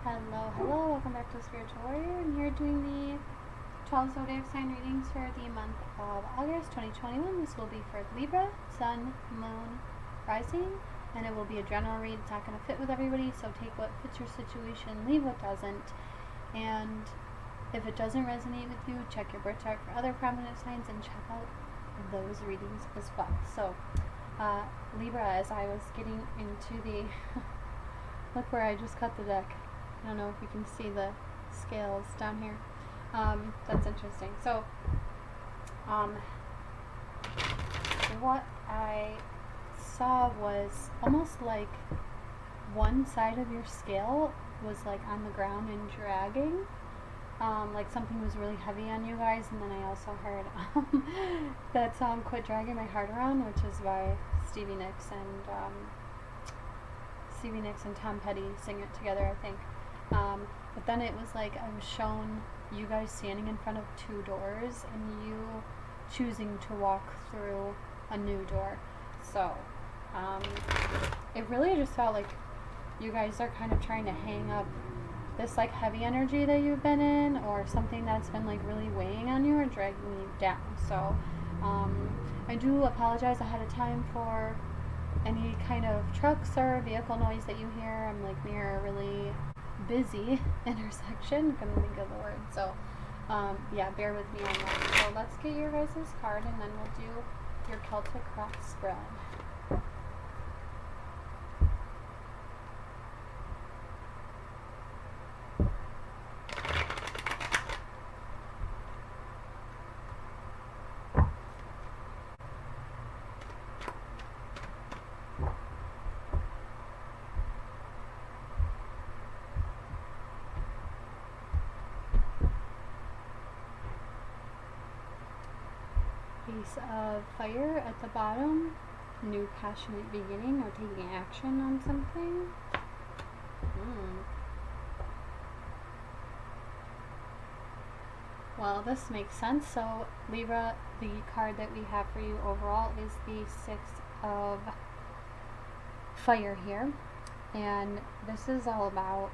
Hello, hello, welcome back to Spiritual Warrior. I'm here doing the 12 zodiac sign readings for the month of August 2021. This will be for Libra, Sun, Moon, Rising, and it will be a general read. It's not going to fit with everybody, so take what fits your situation, leave what doesn't. And if it doesn't resonate with you, check your birth chart for other prominent signs and check out those readings as well. So, Libra, as I was getting into the look where I just cut the deck. I don't know if you can see the scales down here. That's interesting. So, what I saw was almost like one side of your scale was like on the ground and dragging. Like something was really heavy on you guys, and then I also heard that song "Quit Dragging My Heart Around," which is by Stevie Nicks and Tom Petty sing it together, I think. But then it was like I was shown you guys standing in front of two doors and you choosing to walk through a new door. So it really just felt like you guys are kind of trying to hang up this like heavy energy that you've been in, or something that's been like really weighing on you or dragging you down. So I do apologize ahead of time for any kind of trucks or vehicle noise that you hear. I'm like near a really busy intersection, couldn't think of the word. So yeah, bear with me on that. So let's get your guys' card and then we'll do your Celtic cross spread. Ace of Fire at the bottom, new passionate beginning or taking action on something. Well, this makes sense. So Libra, the card that we have for you overall is the Six of Fire here, and this is all about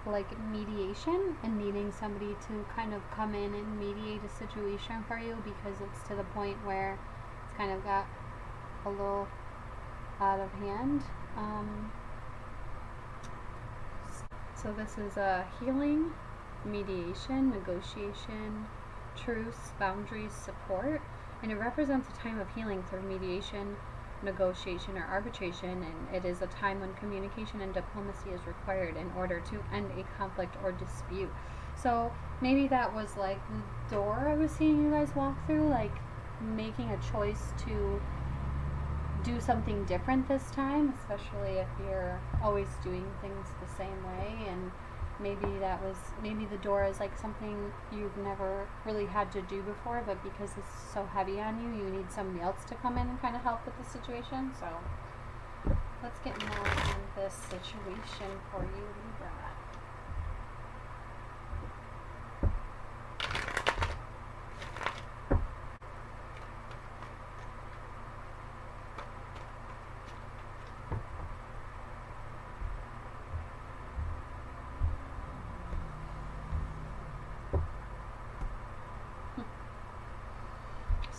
like mediation and needing somebody to kind of come in and mediate a situation for you, because it's to the point where it's kind of got a little out of hand. So this is a healing, mediation, negotiation, truce, boundaries, support, and it represents a time of healing through mediation, negotiation, or arbitration, and it is a time when communication and diplomacy is required in order to end a conflict or dispute. So maybe that was like the door I was seeing you guys walk through, like making a choice to do something different this time, especially if you're always doing things the same way. And maybe the door is like something you've never really had to do before, but because it's so heavy on you, you need somebody else to come in and kind of help with the situation. So let's get more on this situation for you, Libra.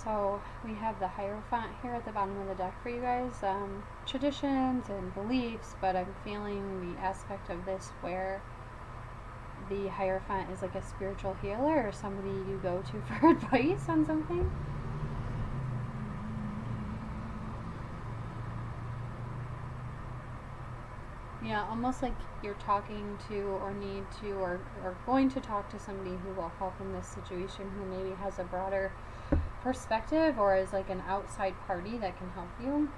So we have the Hierophant here at the bottom of the deck for you guys. Traditions and beliefs, but I'm feeling the aspect of this where the Hierophant is like a spiritual healer or somebody you go to for advice on something. Yeah, almost like you're talking to or need to or going to talk to somebody who will help in this situation, who maybe has a broader perspective or is like an outside party that can help you.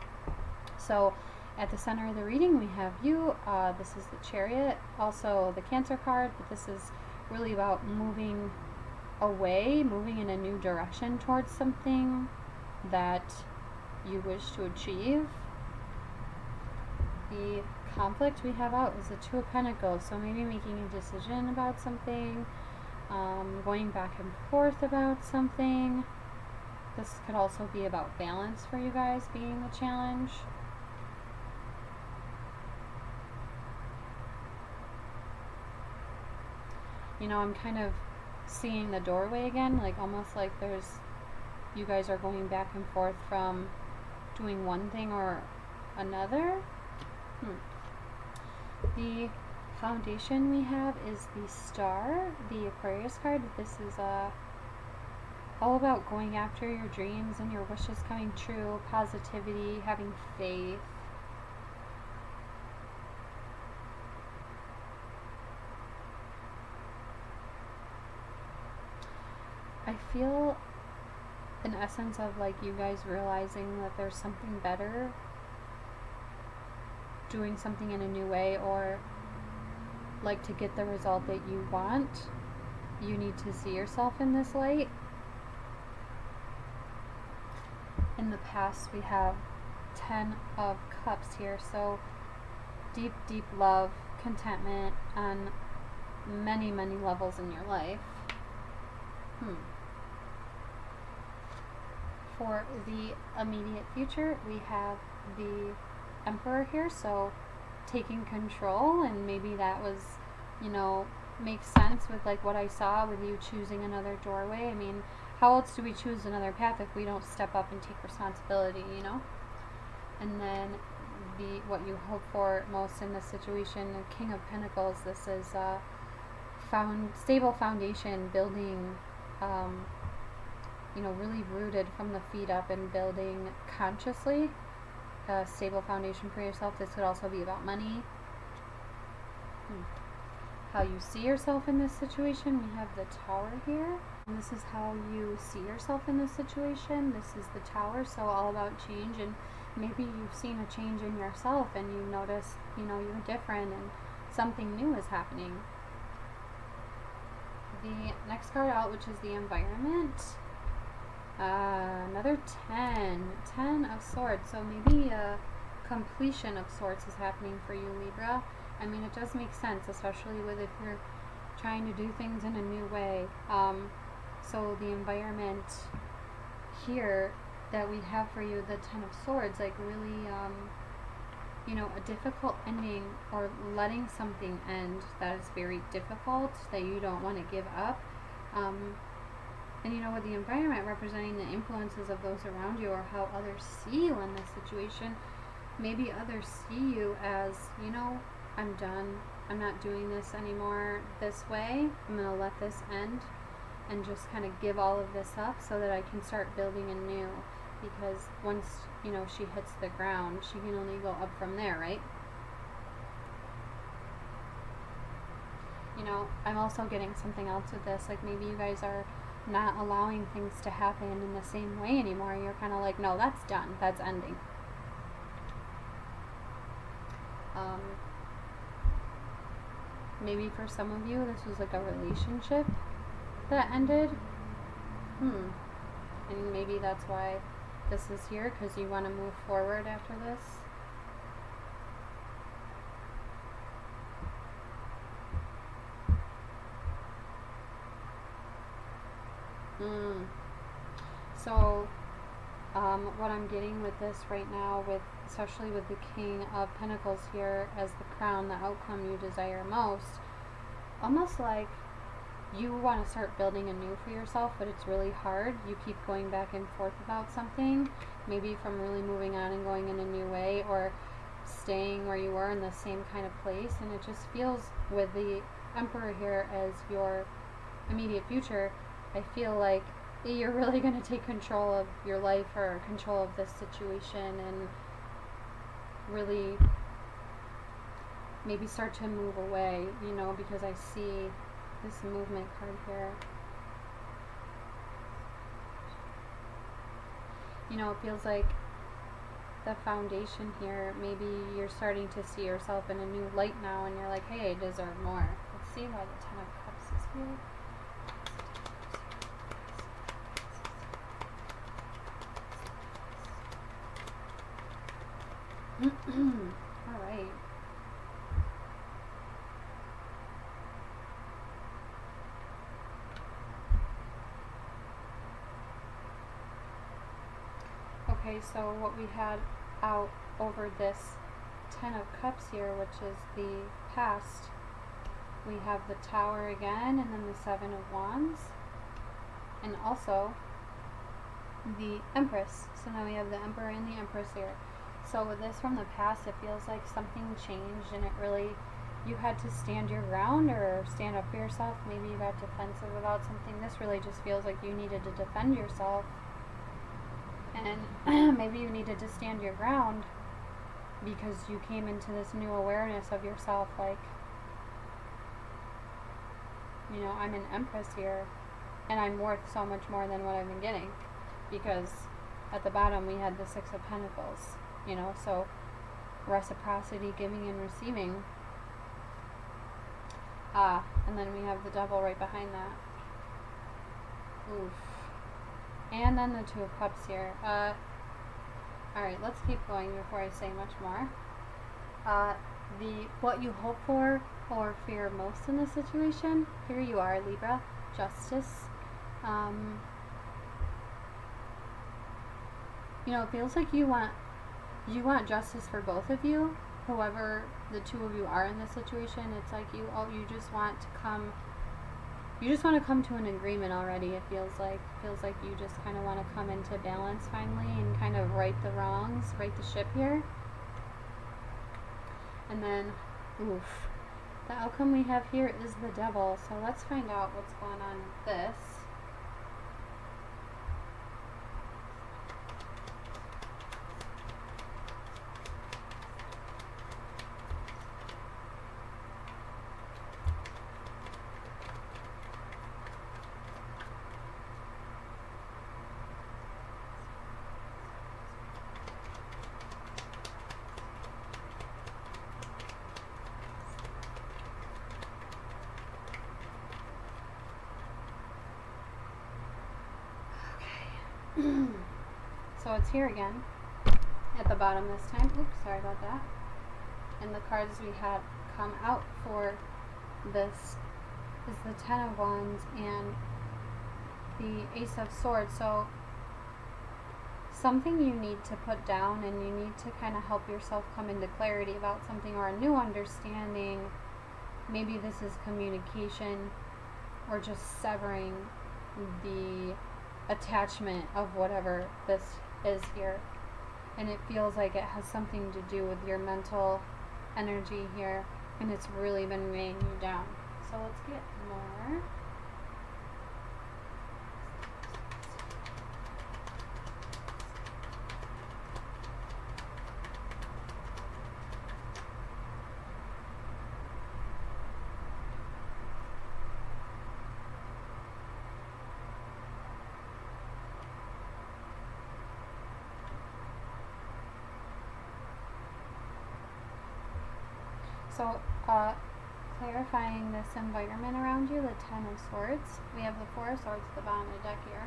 So at the center of the reading we have you. This is the Chariot, also the Cancer card, but this is really about moving away, moving in a new direction towards something that you wish to achieve. The conflict we have out is the Two of Pentacles, so maybe making a decision about something, going back and forth about something. This could also be about balance for you guys being the challenge. You know, I'm kind of seeing the doorway again, like almost like you guys are going back and forth from doing one thing or another. The foundation we have is the Star, the Aquarius card. This is all about going after your dreams and your wishes coming true, positivity, having faith. I feel an essence of like you guys realizing that there's something better, doing something in a new way, or like to get the result that you want, you need to see yourself in this light. In the past we have 10 of Cups here, so deep, deep love, contentment on many, many levels in your life. For the immediate future, we have the Emperor here, so taking control, and maybe that was, you know, makes sense with like what I saw with you choosing another doorway. I mean, how else do we choose another path if we don't step up and take responsibility, you know? And then what you hope for most in this situation, the King of Pentacles. This is stable foundation, building, you know, really rooted from the feet up and building consciously a stable foundation for yourself. This could also be about money. How you see yourself in this situation. We have the Tower here. And this is how you see yourself in this situation. This is the Tower, so all about change, and maybe you've seen a change in yourself and you notice, you know, you're different and something new is happening. The next card out, which is the Environment. Another 10 of Swords, so maybe a completion of sorts is happening for you, Libra. I mean, it does make sense, especially with if you're trying to do things in a new way. So the Environment here that we have for you, the 10 of Swords, like really, you know, a difficult ending or letting something end that is very difficult, that you don't want to give up. And you know, with the Environment representing the influences of those around you or how others see you in this situation, maybe others see you as, you know, I'm done. I'm not doing this anymore this way. I'm going to let this end and just kind of give all of this up so that I can start building anew. Because once, you know, she hits the ground, she can only go up from there, right? You know, I'm also getting something else with this. Like maybe you guys are not allowing things to happen in the same way anymore. You're kind of like, no, that's done. That's ending. Maybe for some of you, this was like a relationship that ended. And maybe that's why this is here, because you want to move forward after this. So, what I'm getting with this right now, especially with the King of Pentacles here as the crown, the outcome you desire most, almost like you want to start building anew for yourself, but it's really hard. You keep going back and forth about something, maybe from really moving on and going in a new way, or staying where you were in the same kind of place. And it just feels, with the Emperor here as your immediate future, I feel like you're really going to take control of your life or control of this situation and really maybe start to move away, you know, because I see this movement card here. You know, it feels like the foundation here, maybe you're starting to see yourself in a new light now and you're like, hey, I deserve more. Let's see why the 10 of Cups is here. All right. Okay, so what we had out over this 10 of Cups here, which is the past, we have the Tower again, and then the Seven of Wands, and also the Empress. So now we have the Emperor and the Empress here. So with this from the past, it feels like something changed, and it really, you had to stand your ground or stand up for yourself. Maybe you got defensive about something. This really just feels like you needed to defend yourself, and maybe you needed to stand your ground because you came into this new awareness of yourself, like, you know, I'm an Empress here, and I'm worth so much more than what I've been getting, because at the bottom we had the Six of Pentacles, you know, so reciprocity, giving and receiving. And then we have the Devil right behind that. Oof. And then the Two of Cups here. Alright, let's keep going before I say much more. What you hope for or fear most in this situation, here you are, Libra, Justice. You know, it feels like you want justice for both of you. Whoever the two of you are in this situation, it's like you just want to come to an agreement already. It feels like you just kind of want to come into balance finally and kind of right the wrongs, right the ship here. And then, oof, the outcome we have here is the Devil. So let's find out what's going on with this. So it's here again at the bottom this time. Oops, sorry about that. And the cards we had come out for this is the Ten of Wands and the Ace of Swords. So something you need to put down, and you need to kind of help yourself come into clarity about something or a new understanding. Maybe this is communication or just severing the attachment of whatever this is here. And it feels like it has something to do with your mental energy here, and it's really been weighing you down. So let's get more. So, clarifying this environment around you, the Ten of Swords. We have the Four of Swords at the bottom of the deck here.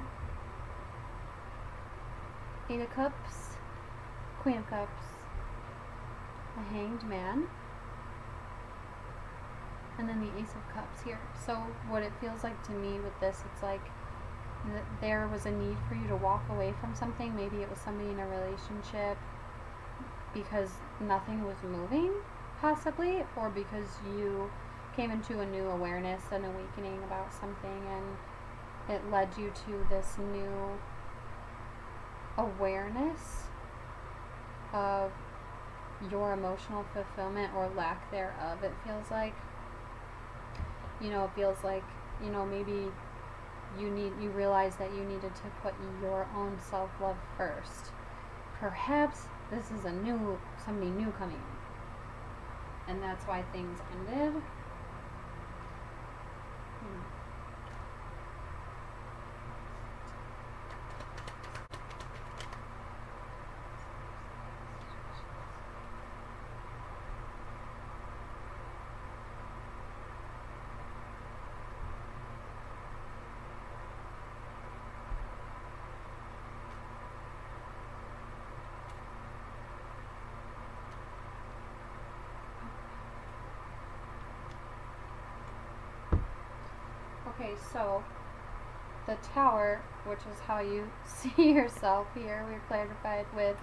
Eight of Cups, Queen of Cups, the Hanged Man, and then the Ace of Cups here. So what it feels like to me with this, it's like there was a need for you to walk away from something. Maybe it was somebody in a relationship because nothing was moving, possibly, or because you came into a new awareness and awakening about something, and it led you to this new awareness of your emotional fulfillment or lack thereof. It feels like, you know, it feels like, you know, maybe you realize that you needed to put your own self-love first. Perhaps this is somebody new coming in, and that's why things ended. Okay, so the Tower, which is how you see yourself here, we're clarified with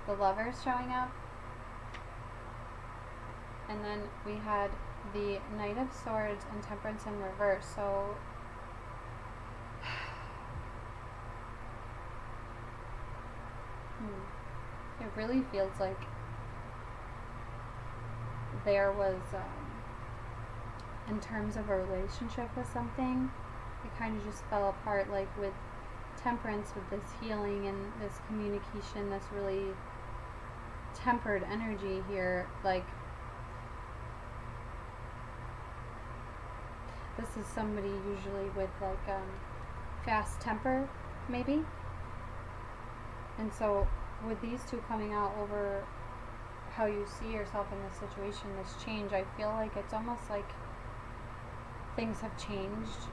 the Lovers showing up. And then we had the Knight of Swords and Temperance in reverse. So it really feels like there was, in terms of a relationship with something, it kind of just fell apart, like with Temperance, with this healing and this communication, this really tempered energy here. Like, this is somebody usually with like fast temper, maybe. And so with these two coming out over how you see yourself in this situation, this change, I feel like it's almost like things have changed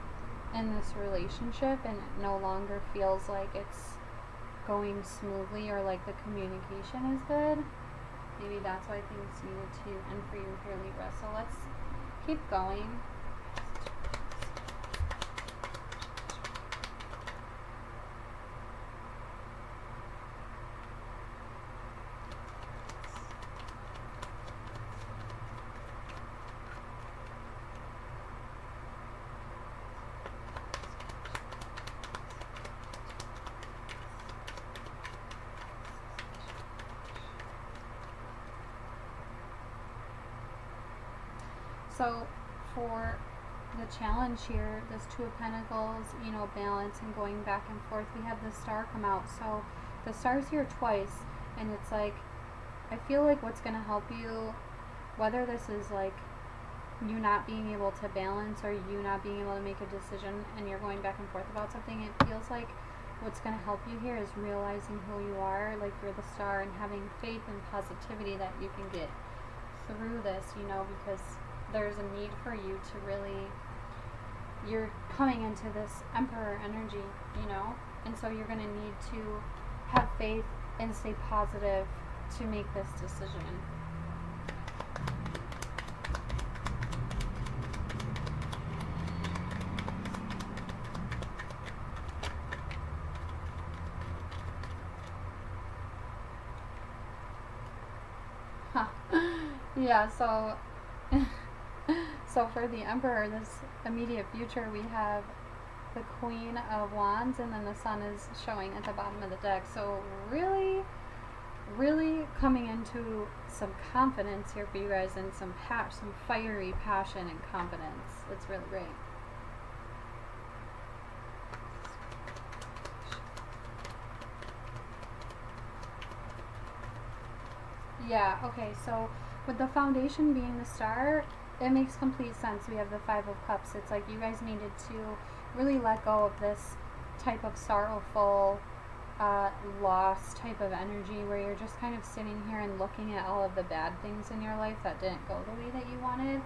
in this relationship, and it no longer feels like it's going smoothly or like the communication is good. Maybe that's why things needed to end for you here, Libra. So let's keep going. So for the challenge here, this Two of Pentacles, you know, balance and going back and forth, we have the Star come out. So the Star's here twice, and it's like, I feel like what's going to help you, whether this is like you not being able to balance or you not being able to make a decision and you're going back and forth about something, it feels like what's going to help you here is realizing who you are, like you're the Star, and having faith and positivity that you can get through this, you know, because there's a need for you to really, you're coming into this Emperor energy, you know, and so you're going to need to have faith and stay positive to make this decision. Huh. Yeah, so so for the Emperor, this immediate future, we have the Queen of Wands, and then the Sun is showing at the bottom of the deck. So really, really coming into some confidence here for you guys, and some fiery passion and confidence. It's really great. Yeah, okay, so with the foundation being the Star, it makes complete sense. We have the Five of Cups. It's like you guys needed to really let go of this type of sorrowful, loss type of energy where you're just kind of sitting here and looking at all of the bad things in your life that didn't go the way that you wanted.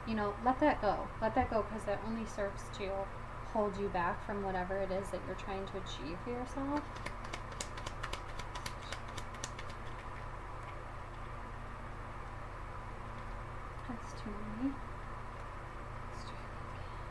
You know, let that go. Let that go, because that only serves to hold you back from whatever it is that you're trying to achieve for yourself. That's too many. Let's try that again.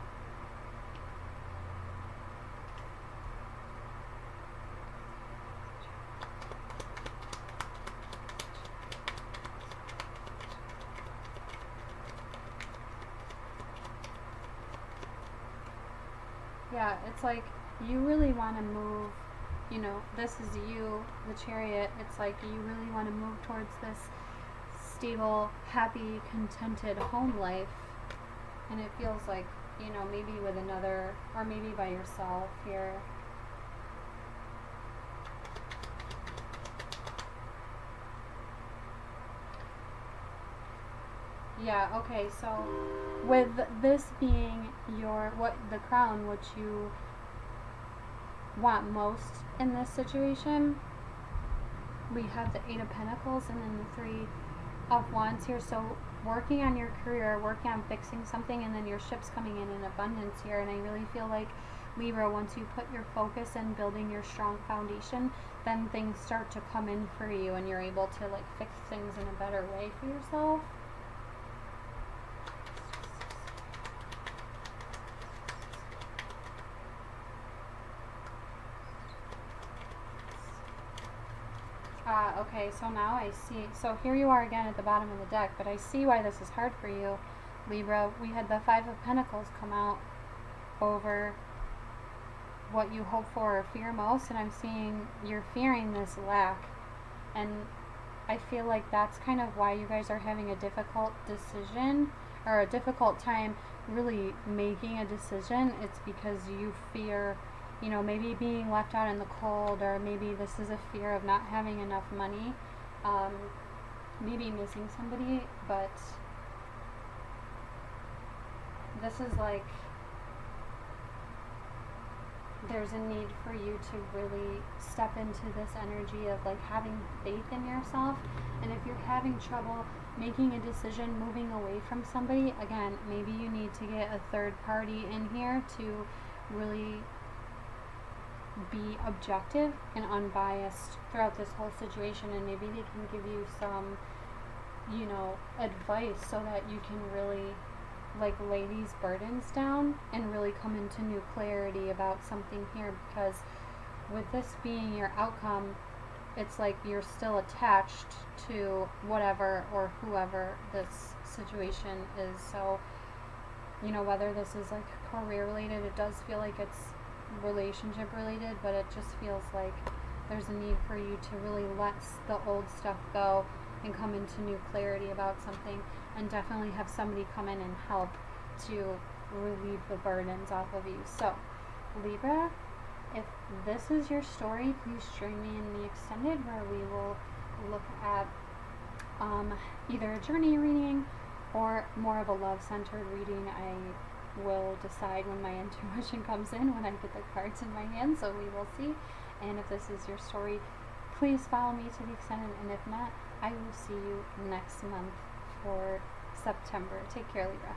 Yeah, it's like you really want to move, you know, this is you, the Chariot. It's like you really want to move towards this stable, happy, contented home life. And it feels like, you know, maybe with another, or maybe by yourself here. Yeah, okay, so with this being the crown, which you want most in this situation, we have the Eight of Pentacles and then the Three of Wands here. So working on your career, working on fixing something, and then your ship's coming in abundance here. And I really feel like, Libra, once you put your focus in building your strong foundation, then things start to come in for you, and you're able to like fix things in a better way for yourself. Okay, so now I see, so here you are again at the bottom of the deck, but I see why this is hard for you. Libra, we had the Five of Pentacles come out over what you hope for or fear most, and I'm seeing you're fearing this lack. And I feel like that's kind of why you guys are having a difficult decision or a difficult time really making a decision. It's because you fear, you know, maybe being left out in the cold, or maybe this is a fear of not having enough money, maybe missing somebody, but this is like there's a need for you to really step into this energy of like having faith in yourself. And if you're having trouble making a decision, moving away from somebody, again, maybe you need to get a third party in here to really be objective and unbiased throughout this whole situation, and maybe they can give you some, you know, advice so that you can really like lay these burdens down and really come into new clarity about something here. Because with this being your outcome, it's like you're still attached to whatever or whoever this situation is. So, you know, whether this is like career related, it does feel like it's relationship related, but it just feels like there's a need for you to really let the old stuff go and come into new clarity about something, and definitely have somebody come in and help to relieve the burdens off of you. So, Libra, if this is your story, please join me in the extended, where we will look at either a journey reading or more of a love-centered reading. I will decide when my intuition comes in, when I get the cards in my hand, so we will see. And if this is your story, please follow me to the extended, and if not, I will see you next month for September. Take care, Libra.